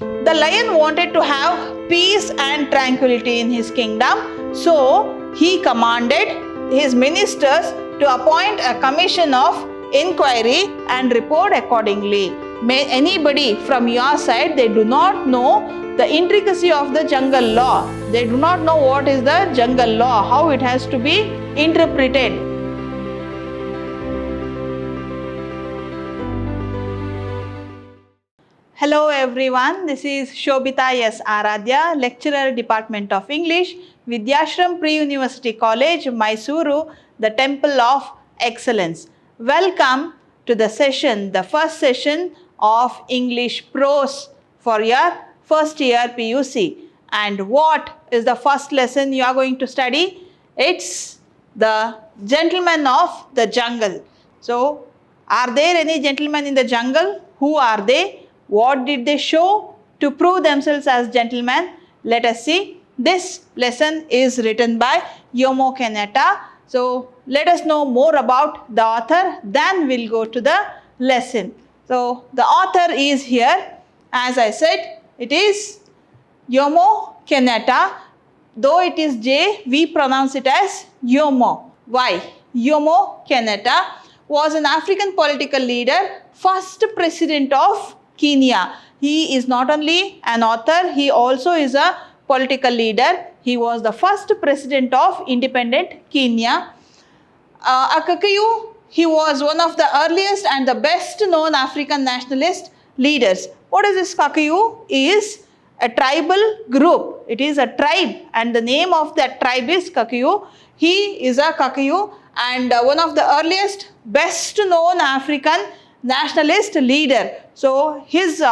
The lion wanted to have peace and tranquility in his kingdom, so he commanded his ministers to appoint a commission of inquiry and report accordingly. May anybody from your side, they do not know the intricacy of the jungle law. They do not know what is the jungle law, how it has to be interpreted. Hello everyone, this is Shobita S. Aradhya, lecturer, Department of English, Vidyashram Pre-University College, Mysuru, the Temple of Excellence. Welcome to the session, the first session of English prose for your first year PUC. And what is the first lesson you are going to study? It's the gentlemen of the jungle. So, are there any gentlemen in the jungle? Who are they? What did they show to prove themselves as gentlemen? Let us see. This lesson is written by Jomo Kenyatta. So, let us know more about the author, then we'll go to the lesson. So, the author is here. As I said, it is Jomo Kenyatta. Though it is J, we pronounce it as Jomo. Why? Jomo Kenyatta was an African political leader, first president of Kenya. He is not only an author, he also is a political leader. He was the first president of independent Kenya. A Kikuyu, he was one of the earliest and the best known African nationalist leaders. What is this Kikuyu? Is a tribal group. It is a tribe and the name of that tribe is Kikuyu. He is a Kikuyu and one of the earliest, best known African nationalist leader. So his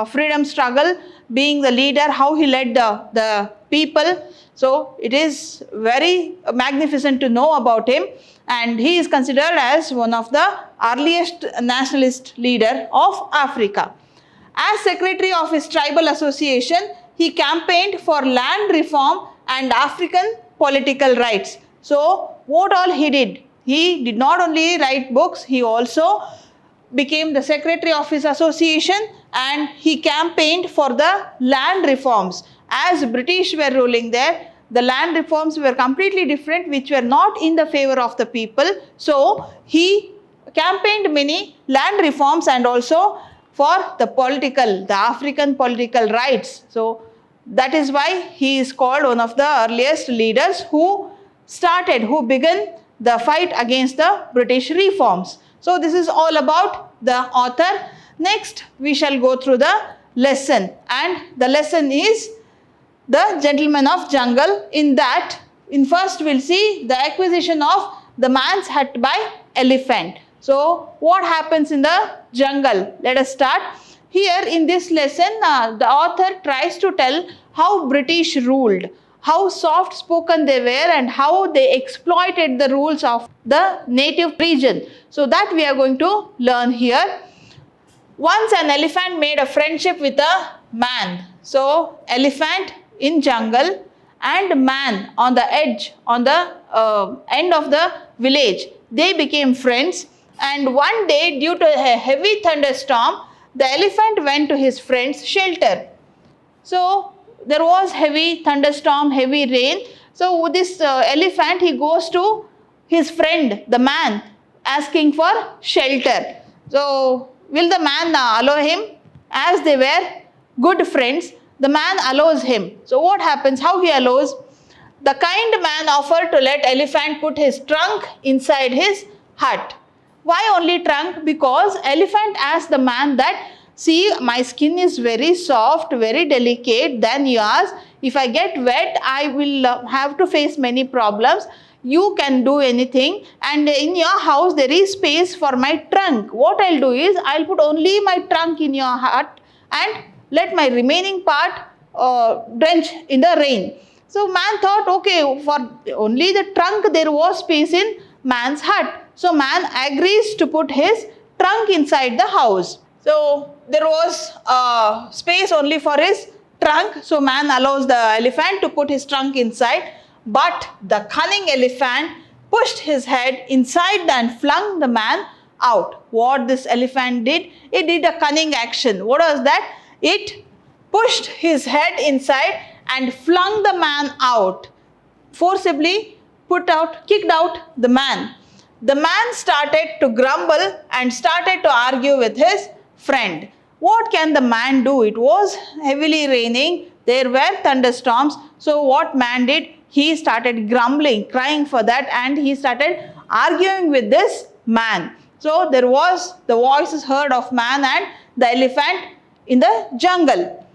freedom struggle, being the leader, how he led the people. So it is very magnificent to know about him, and he is considered as one of the earliest nationalist leader of Africa. As secretary of his tribal association, he campaigned for land reform and African political rights. So what all he did? He did not only write books, he also became the secretary of his association and he campaigned for the land reforms. As British were ruling there, the land reforms were completely different, which were not in the favor of the people. So he campaigned many land reforms and also for the African political rights. So that is why he is called one of the earliest leaders who began the fight against the British reforms. So this is all about the author. Next, we shall go through the lesson, and the lesson is the gentleman of jungle. In first we'll see the acquisition of the man's hut by elephant. So what happens in the jungle? Let us start. Here in this lesson, the author tries to tell how British ruled, how soft spoken they were and how they exploited the rules of the native region. So that we are going to learn here. Once an elephant made a friendship with a man. So elephant in jungle and man on the edge, on the end of the village, they became friends. And one day, due to a heavy thunderstorm, the elephant went to his friend's shelter. So there was heavy thunderstorm, heavy rain. So this elephant, he goes to his friend, the man, asking for shelter. So will the man allow him? As they were good friends, the man allows him. So what happens? How he allows? The kind man offered to let elephant put his trunk inside his hut. Why only trunk? Because elephant asked the man that, see, my skin is very soft, very delicate than yours. If I get wet, I will have to face many problems. You can do anything, and in your house there is space for my trunk. What I'll do is, I'll put only my trunk in your hut and let my remaining part drench in the rain. So man thought, okay, for only the trunk there was space in man's hut. So man agrees to put his trunk inside the house. So there was space only for his trunk. So man allows the elephant to put his trunk inside. But the cunning elephant pushed his head inside and flung the man out. What this elephant did? It did a cunning action. What was that? It pushed his head inside and flung the man out. Forcibly kicked out the man. The man started to grumble and started to argue with his friend. What can the man do? It was heavily raining. There were thunderstorms. So what man did? He started grumbling, crying for that, and he started arguing with this man. So there was the voices heard of man and the elephant in the jungle.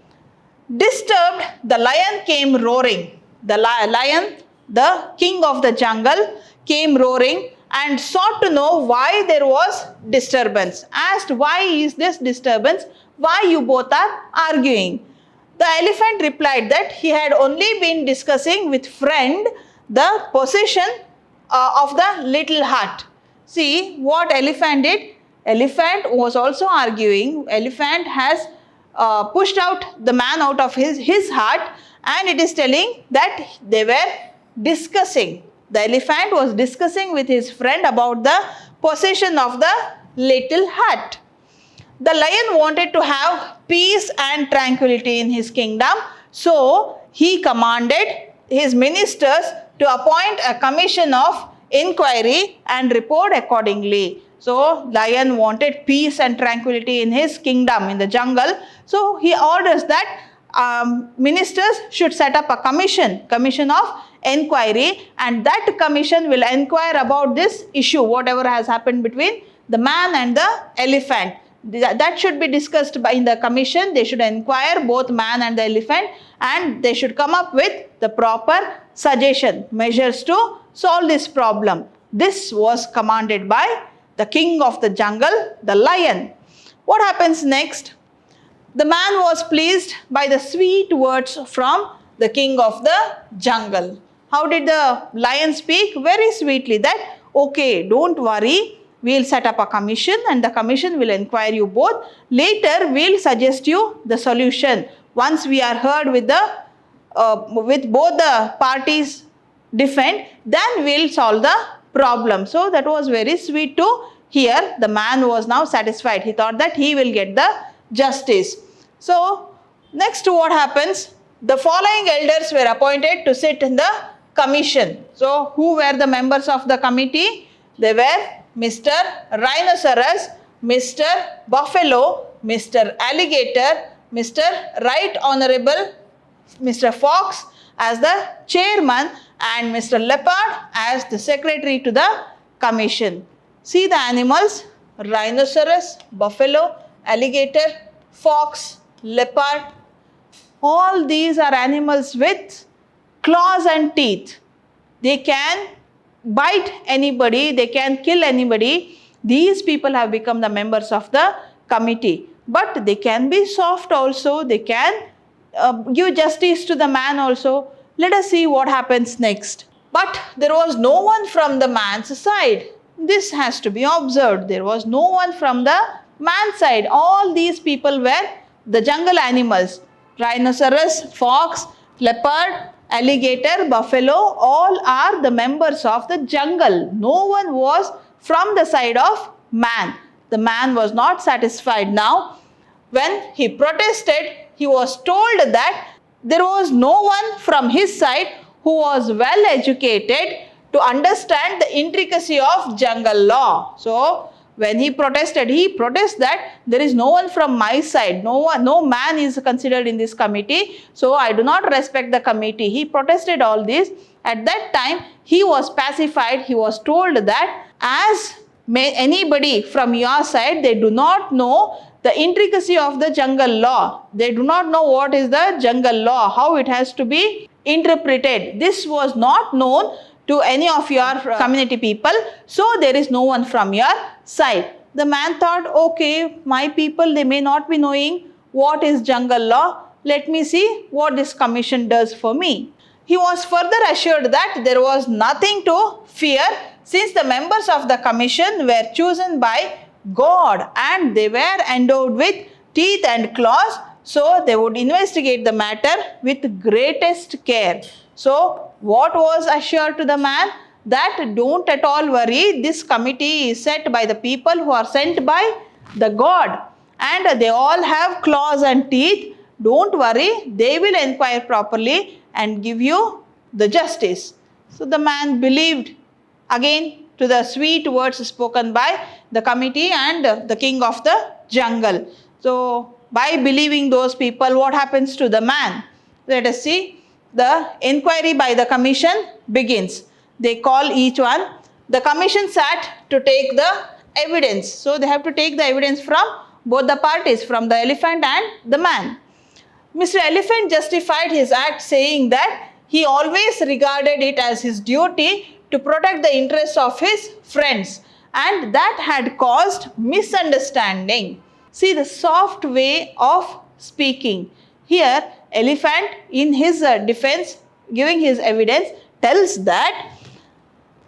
Disturbed, the lion came roaring. The lion, the king of the jungle, came roaring and sought to know why there was disturbance. Asked, why is this disturbance? Why you both are arguing? The elephant replied that he had only been discussing with friend the possession of the little hut. See what elephant did? Elephant was also arguing. Elephant has pushed out the man out of his hut, and it is telling that they were discussing. The elephant was discussing with his friend about the possession of the little hut. The lion wanted to have peace and tranquility in his kingdom, so he commanded his ministers to appoint a commission of inquiry and report accordingly. So lion wanted peace and tranquility in his kingdom, in the jungle. So he orders that ministers should set up a commission of inquiry, and that commission will inquire about this issue, whatever has happened between the man and the elephant. That should be discussed in the commission. They should inquire both man and the elephant, and they should come up with the proper suggestion, measures to solve this problem. This was commanded by the king of the jungle, the lion. What happens next? The man was pleased by the sweet words from the king of the jungle. How did the lion speak? Very sweetly that, okay, don't worry, we'll set up a commission and the commission will inquire you both. Later, we'll suggest you the solution. Once we are heard with both the parties different, then we'll solve the problem. So that was very sweet to hear. The man was now satisfied. He thought that he will get the justice. So next what happens? The following elders were appointed to sit in the commission. So who were the members of the committee? They were Mr. Rhinoceros, Mr. Buffalo, Mr. Alligator, Mr. Right Honorable, Mr. Fox as the chairman, and Mr. Leopard as the secretary to the commission. See the animals: rhinoceros, buffalo, alligator, fox, leopard. All these are animals with claws and teeth. They can bite anybody, they can kill anybody. These people have become the members of the committee. But they can be soft also, they can give justice to the man also. Let us see what happens next. But there was no one from the man's side. This has to be observed. There was no one from the man's side. All these people were the jungle animals. Rhinoceros, fox, leopard, alligator, buffalo, all are the members of the jungle. No one was from the side of man. The man was not satisfied now. When he protested, he was told that there was no one from his side who was well educated to understand the intricacy of jungle law. So when he protested that there is no one from my side, no man is considered in this committee, so I do not respect the committee. He protested all this. At that time, he was pacified. He was told that as anybody from your side, they do not know the intricacy of the jungle law. They do not know what is the jungle law, how it has to be interpreted. This was not known to any of your community people, so there is no one from your side. The man thought, okay, my people, they may not be knowing what is jungle law. Let me see what this commission does for me. He was further assured that there was nothing to fear, since the members of the commission were chosen by God and they were endowed with teeth and claws, so they would investigate the matter with greatest care. So what was assured to the man? That don't at all worry, this committee is set by the people who are sent by the God, and they all have claws and teeth. Don't worry, they will inquire properly and give you the justice. So the man believed again to the sweet words spoken by the committee and the king of the jungle. So by believing those people, what happens to the man? Let us see. The inquiry by the commission begins. They call each one. The commission sat to take the evidence. So they have to take the evidence from both the parties, from the elephant and the man. Mr. Elephant justified his act saying that he always regarded it as his duty to protect the interests of his friends, and that had caused misunderstanding. See the soft way of speaking. Here, Elephant in his defense, giving his evidence, tells that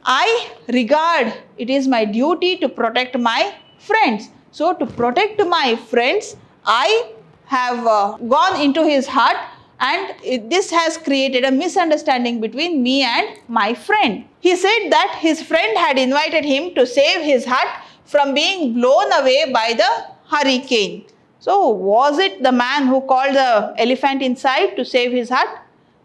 I regard it is my duty to protect my friends. So to protect my friends, I have gone into his hut, and this has created a misunderstanding between me and my friend. He said that his friend had invited him to save his hut from being blown away by the hurricane. So was it the man who called the elephant inside to save his hut?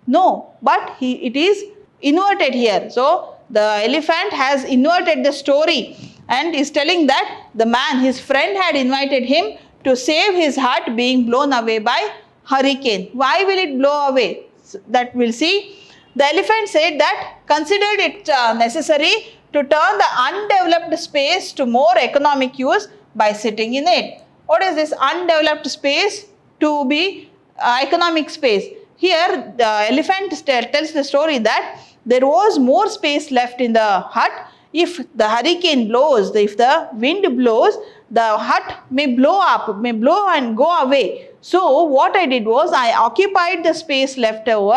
No, but it is inverted here. So the elephant has inverted the story and is telling that the man, his friend, had invited him to save his hut being blown away by hurricane. Why will it blow away? That we'll see. The elephant said that considered it necessary to turn the undeveloped space to more economic use by sitting in it. What is this undeveloped space to be economic space? Here the elephant tells the story that there was more space left in the hut. If the hurricane blows, if the wind blows, the hut may blow up, may blow and go away. So what I did was I occupied the space left over,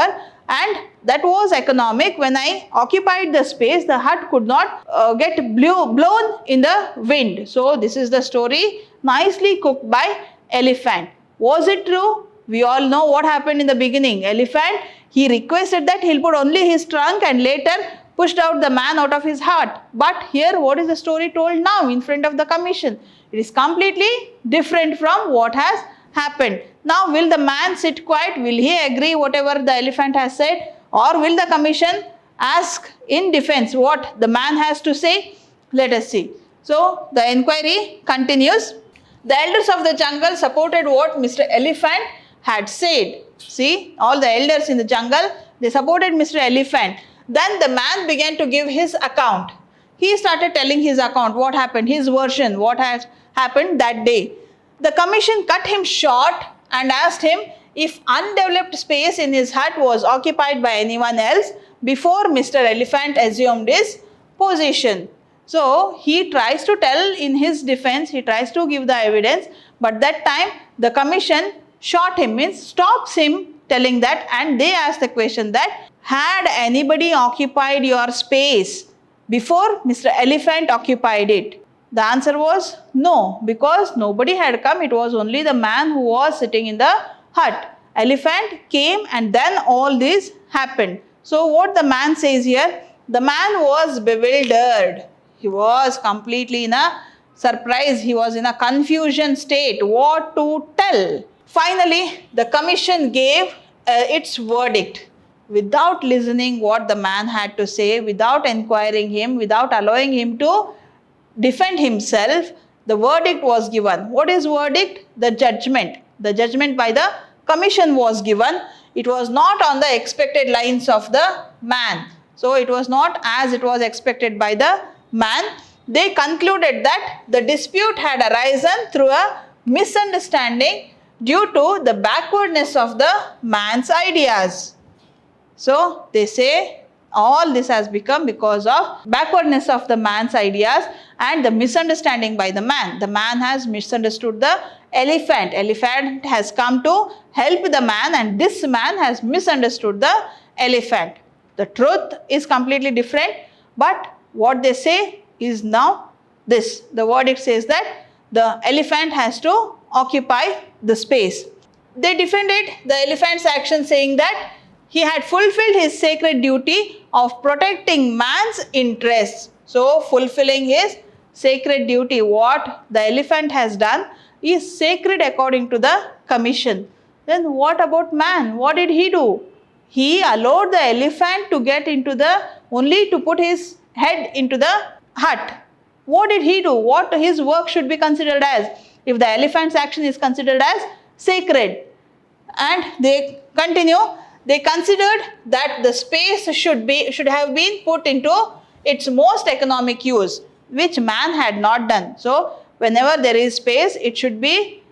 and that was economic. When I occupied the space, the hut could not get blown in the wind. So this is the story nicely cooked by elephant. Was it true? We all know what happened in the beginning. Elephant, he requested that he'll put only his trunk and later pushed out the man out of his hut. But here what is the story told now in front of the commission? It is completely different from what has happened. Now will the man sit quiet? Will he agree whatever the elephant has said? Or will the commission ask in defense what the man has to say? Let us see. So the inquiry continues. The elders of the jungle supported what Mr. Elephant had said. See, all the elders in the jungle, they supported Mr. Elephant. Then the man began to give his account. He started telling his account, what happened, his version, what has happened that day. The commission cut him short and asked him if undeveloped space in his hut was occupied by anyone else before Mr. Elephant assumed his position. So he tries to tell in his defense, he tries to give the evidence, but that time the commission shot him, means stops him telling that, and they ask the question that had anybody occupied your space before Mr. Elephant occupied it? The answer was no, because nobody had come. It was only the man who was sitting in the hut. Elephant came and then all this happened. So what the man says here, the man was bewildered. He was completely in a surprise. He was in a confusion state. What to tell? Finally, the commission gave its verdict without listening what the man had to say, without inquiring him, without allowing him to defend himself. The verdict was given. What is verdict? The judgment. The judgment by the commission was given. It was not on the expected lines of the man. So it was not as it was expected by the man. They concluded that the dispute had arisen through a misunderstanding due to the backwardness of the man's ideas. So they say all this has become because of backwardness of the man's ideas and the misunderstanding by the man. The man has misunderstood the elephant. Elephant has come to help the man, and this man has misunderstood the elephant. The truth is completely different, but what they say is now this. The verdict says that the elephant has to occupy the space. They defended the elephant's action, saying that he had fulfilled his sacred duty of protecting man's interests. So fulfilling his sacred duty, what the elephant has done is sacred according to the commission. Then what about man? What did he do? He allowed the elephant to get into only to put his head into the hut. What did he do? What his work should be considered as? If the elephant's action is considered as sacred. And they continue, they considered that the space should have been put into its most economic use, which man had not done. So whenever there is space, it should be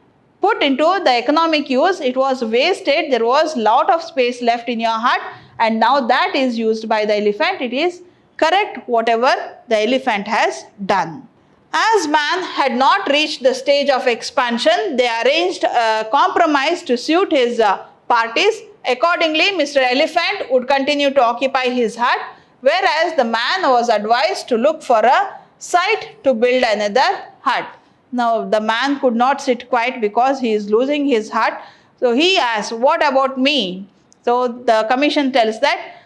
put into the economic use. It was wasted, there was lot of space left in your hut, and now that is used by the elephant. It is correct whatever the elephant has done. As man had not reached the stage of expansion, they arranged a compromise to suit his parties. Accordingly, Mr. Elephant would continue to occupy his hut, whereas the man was advised to look for a site to build another hut. Now, the man could not sit quiet because he is losing his hut. So he asked, what about me? So the commission tells that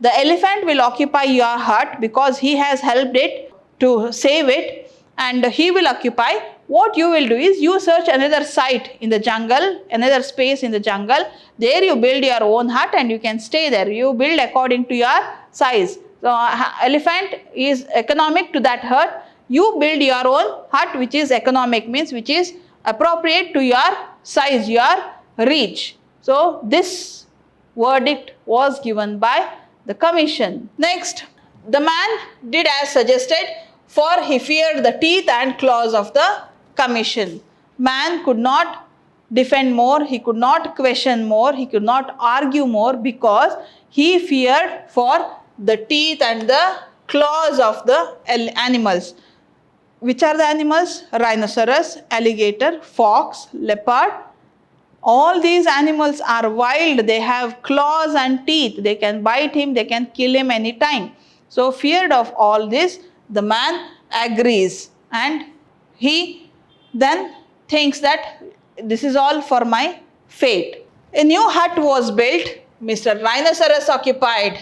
the elephant will occupy your hut because he has helped it to save it, and he will occupy. What you will do is you search another site in the jungle, another space in the jungle. There you build your own hut and you can stay there. You build according to your size. So elephant is economic to that hut. You build your own hut which is economic, means which is appropriate to your size, your reach. So this verdict was given by the commission. Next, the man did as suggested, for he feared the teeth and claws of the commission. Man could not defend more, he could not question more, he could not argue more, because he feared for the teeth and the claws of the animals. Which are the animals? Rhinoceros, alligator, fox, leopard. All these animals are wild, they have claws and teeth, they can bite him, they can kill him anytime. So feared of all this, the man agrees, and he then thinks that this is all for my fate. A new hut was built, Mr. Rhinoceros occupied.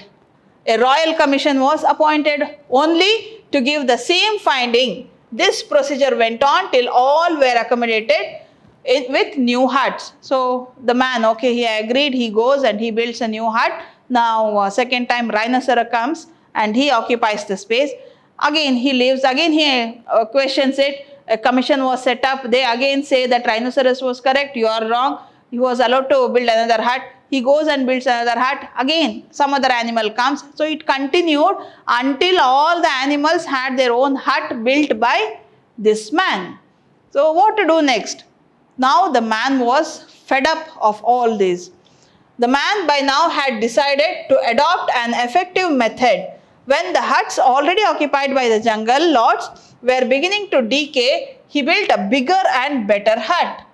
A royal commission was appointed only to give the same finding. This procedure went on till all were accommodated with new huts. So the man, okay, he agreed, he goes and he builds a new hut. Now second time Rhinoceros comes and he occupies the space. Again he leaves, again he questions it. A commission was set up, they again say that Rhinoceros was correct, you are wrong, he was allowed to build another hut. He goes and builds another hut, again some other animal comes. So it continued until all the animals had their own hut built by this man. So what to do next? Now the man was fed up of all this. The man by now had decided to adopt an effective method. When the huts already occupied by the jungle lords were beginning to decay, he built a bigger and better hut.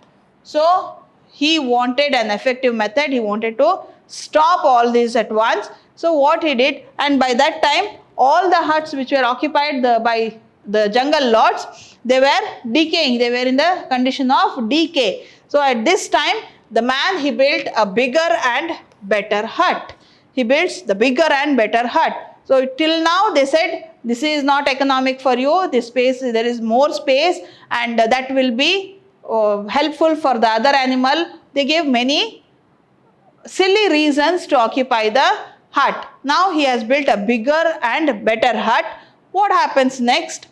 So he wanted an effective method, he wanted to stop all this at once. So what he did, and by that time all the huts which were occupied by the jungle lords, they were decaying, they were in the condition of decay. So at this time the man, he built a bigger and better hut. He builds the bigger and better hut. So till now they said this is not economic for you, this space, there is more space, and that will be helpful for the other animal. They gave many silly reasons to occupy the hut. Now he has built a bigger and better hut. What happens next?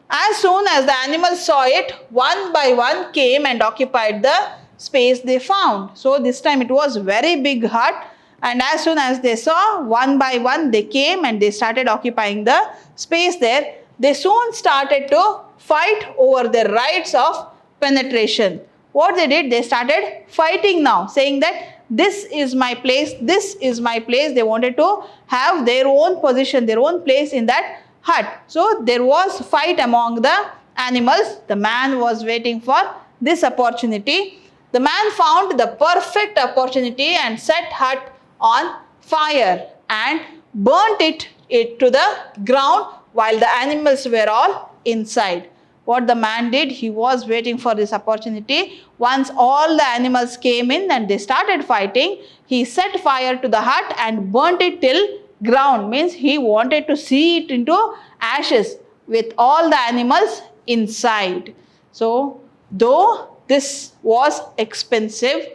As soon as the animals saw it, one by one came and occupied the space they found. So this time it was very big hut, and as soon as they saw, one by one they came and they started occupying the space there. They soon started to fight over their rights of penetration. What they did, they started fighting now, saying that this is my place, this is my place. They wanted to have their own position, their own place in that hut. So there was fight among the animals. The man was waiting for this opportunity. The man found the perfect opportunity and set hut on fire and burnt it to the ground while the animals were all inside. What the man did, he was waiting for this opportunity. Once all the animals came in and they started fighting, he set fire to the hut and burnt it till ground, means he wanted to see it into ashes with all the animals inside. So though this was expensive,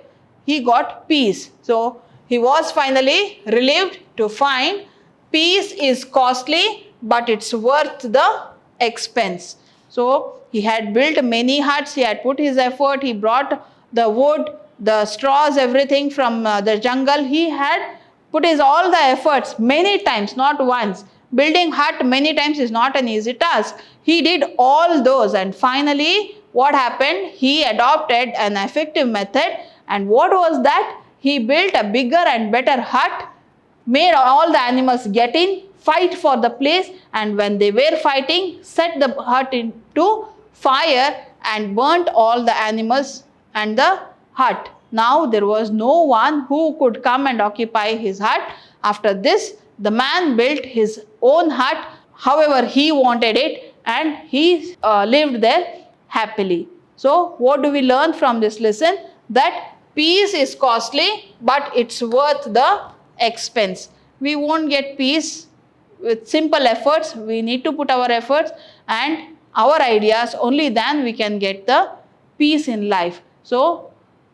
he got peace. So he was finally relieved to find peace is costly, but it's worth the expense. So he had built many huts, he had put his effort, he brought the wood, the straws, everything from the jungle. He had put his all the efforts many times, not once. Building hut many times is not an easy task. He did all those, and finally what happened? He adopted an effective method. And what was that? He built a bigger and better hut, made all the animals get in, fight for the place, and when they were fighting, set the hut into fire and burnt all the animals and the hut. Now there was no one who could come and occupy his hut. After this, the man built his own hut however he wanted it, and he lived there happily. So what do we learn from this lesson? That peace is costly, but it's worth the expense. We won't get peace with simple efforts. We need to put our efforts and our ideas, only then we can get the peace in life. So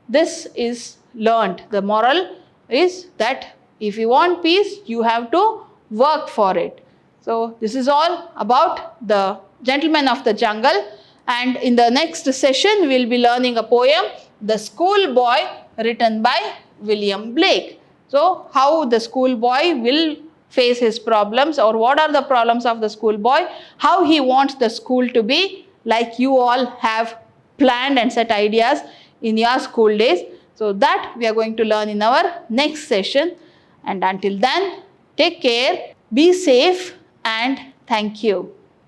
this is learned. The moral is that if you want peace, you have to work for it. So this is all about the Gentleman of the Jungle, and in the next session we will be learning a poem, The Schoolboy, written by William Blake. So how the schoolboy will face his problems, or what are the problems of the schoolboy, how he wants the school to be, like you all have planned and set ideas in your school days. So that we are going to learn in our next session. And until then, take care, be safe, and thank you.